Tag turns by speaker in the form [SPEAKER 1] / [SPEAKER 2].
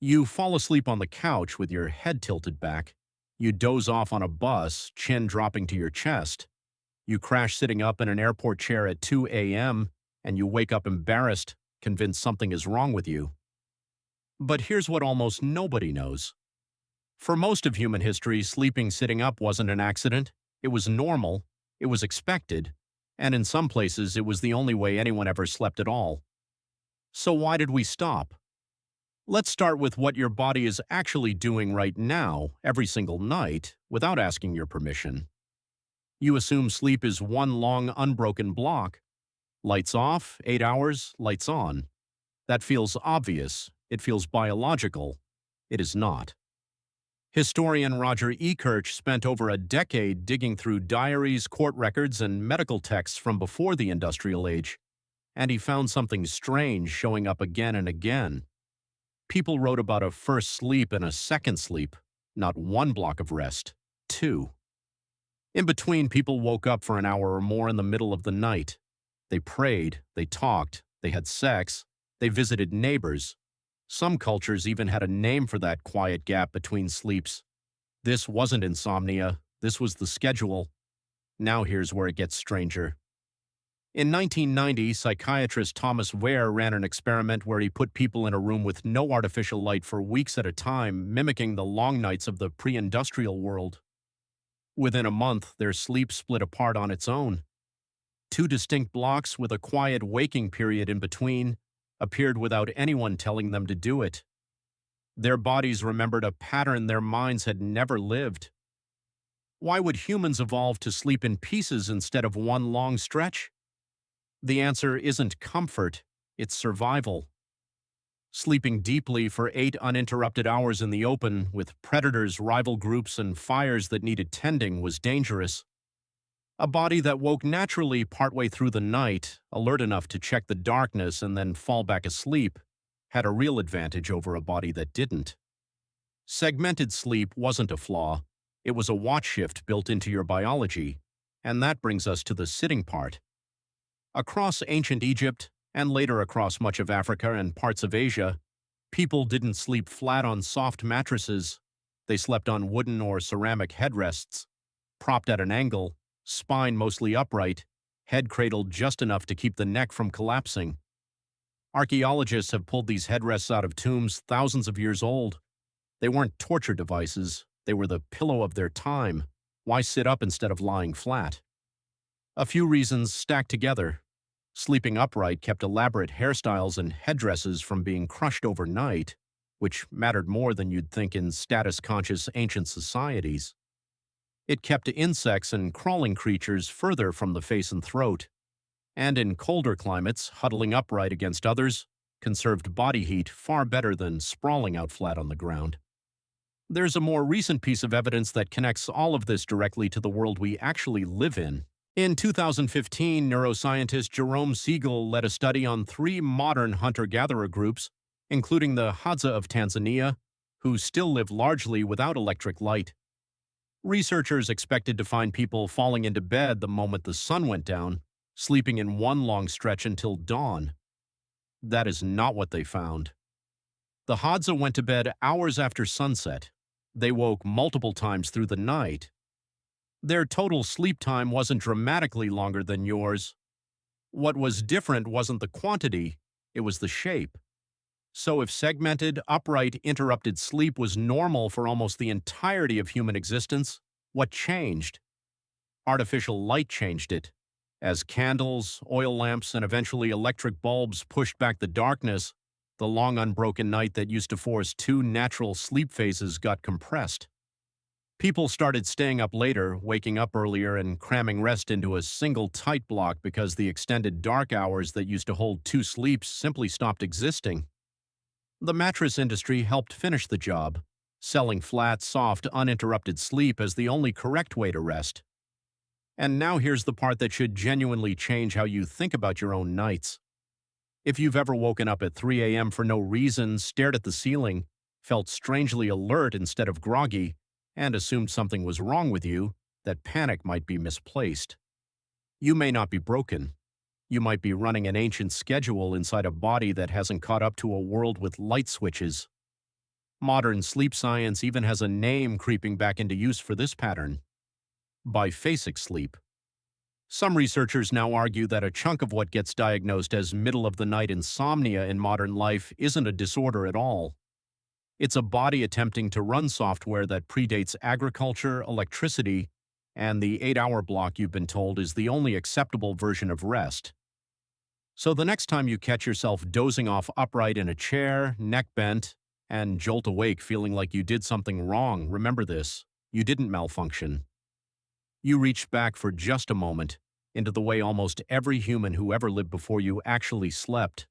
[SPEAKER 1] You fall asleep on the couch with your head tilted back. You doze off on a bus, chin dropping to your chest. You crash sitting up in an airport chair at 2 a.m., and you wake up embarrassed, convinced something is wrong with you. But here's what almost nobody knows. For most of human history, sleeping sitting up wasn't an accident. It was normal, it was expected, and in some places it was the only way anyone ever slept at all. So why did we stop? Let's start with what your body is actually doing right now, every single night, without asking your permission. You assume sleep is one long, unbroken block. Lights off, 8 hours, lights on. That feels obvious. It feels biological. It is not. Historian Roger Ekirch spent over a decade digging through diaries, court records, and medical texts from before the industrial age, and he found something strange showing up again and again. People wrote about a first sleep and a second sleep, not one block of rest, two. In between, people woke up for an hour or more in the middle of the night. They prayed, they talked, they had sex, they visited neighbors. Some cultures even had a name for that quiet gap between sleeps. This wasn't insomnia, this was the schedule. Now here's where it gets stranger. In 1990, psychiatrist Thomas Wehr ran an experiment where he put people in a room with no artificial light for weeks at a time, mimicking the long nights of the pre-industrial world. Within a month, their sleep split apart on its own. Two distinct blocks with a quiet waking period in between appeared without anyone telling them to do it. Their bodies remembered a pattern their minds had never lived. Why would humans evolve to sleep in pieces instead of one long stretch? The answer isn't comfort, it's survival. Sleeping deeply for 8 uninterrupted hours in the open, with predators, rival groups, and fires that needed tending, was dangerous. A body that woke naturally partway through the night, alert enough to check the darkness and then fall back asleep, had a real advantage over a body that didn't. Segmented sleep wasn't a flaw, it was a watch shift built into your biology, and that brings us to the sitting part. Across ancient Egypt, and later across much of Africa and parts of Asia, people didn't sleep flat on soft mattresses. They slept on wooden or ceramic headrests, propped at an angle, spine mostly upright, head cradled just enough to keep the neck from collapsing. Archaeologists have pulled these headrests out of tombs thousands of years old. They weren't torture devices, they were the pillow of their time. Why sit up instead of lying flat? A few reasons stacked together. Sleeping upright kept elaborate hairstyles and headdresses from being crushed overnight, which mattered more than you'd think in status-conscious ancient societies. It kept insects and crawling creatures further from the face and throat, and in colder climates, huddling upright against others conserved body heat far better than sprawling out flat on the ground. There's a more recent piece of evidence that connects all of this directly to the world we actually live in. In 2015, neuroscientist Jerome Siegel led a study on 3 modern hunter-gatherer groups, including the Hadza of Tanzania, who still live largely without electric light. Researchers expected to find people falling into bed the moment the sun went down, sleeping in one long stretch until dawn. That is not what they found. The Hadza went to bed hours after sunset. They woke multiple times through the night. Their total sleep time wasn't dramatically longer than yours. What was different wasn't the quantity, it was the shape. So if segmented, upright, interrupted sleep was normal for almost the entirety of human existence, what changed? Artificial light changed it. As candles, oil lamps, and eventually electric bulbs pushed back the darkness, the long unbroken night that used to force 2 natural sleep phases got compressed. People started staying up later, waking up earlier, and cramming rest into a single tight block because the extended dark hours that used to hold 2 sleeps simply stopped existing. The mattress industry helped finish the job, selling flat, soft, uninterrupted sleep as the only correct way to rest. And now here's the part that should genuinely change how you think about your own nights. If you've ever woken up at 3 a.m. for no reason, stared at the ceiling, felt strangely alert instead of groggy, and assumed something was wrong with you, that panic might be misplaced. You may not be broken. You might be running an ancient schedule inside a body that hasn't caught up to a world with light switches. Modern sleep science even has a name creeping back into use for this pattern: biphasic sleep. Some researchers now argue that a chunk of what gets diagnosed as middle-of-the-night insomnia in modern life isn't a disorder at all. It's a body attempting to run software that predates agriculture, electricity, and the 8-hour block you've been told is the only acceptable version of rest. So the next time you catch yourself dozing off upright in a chair, neck bent, and jolt awake feeling like you did something wrong, remember this: you didn't malfunction. You reached back for just a moment into the way almost every human who ever lived before you actually slept.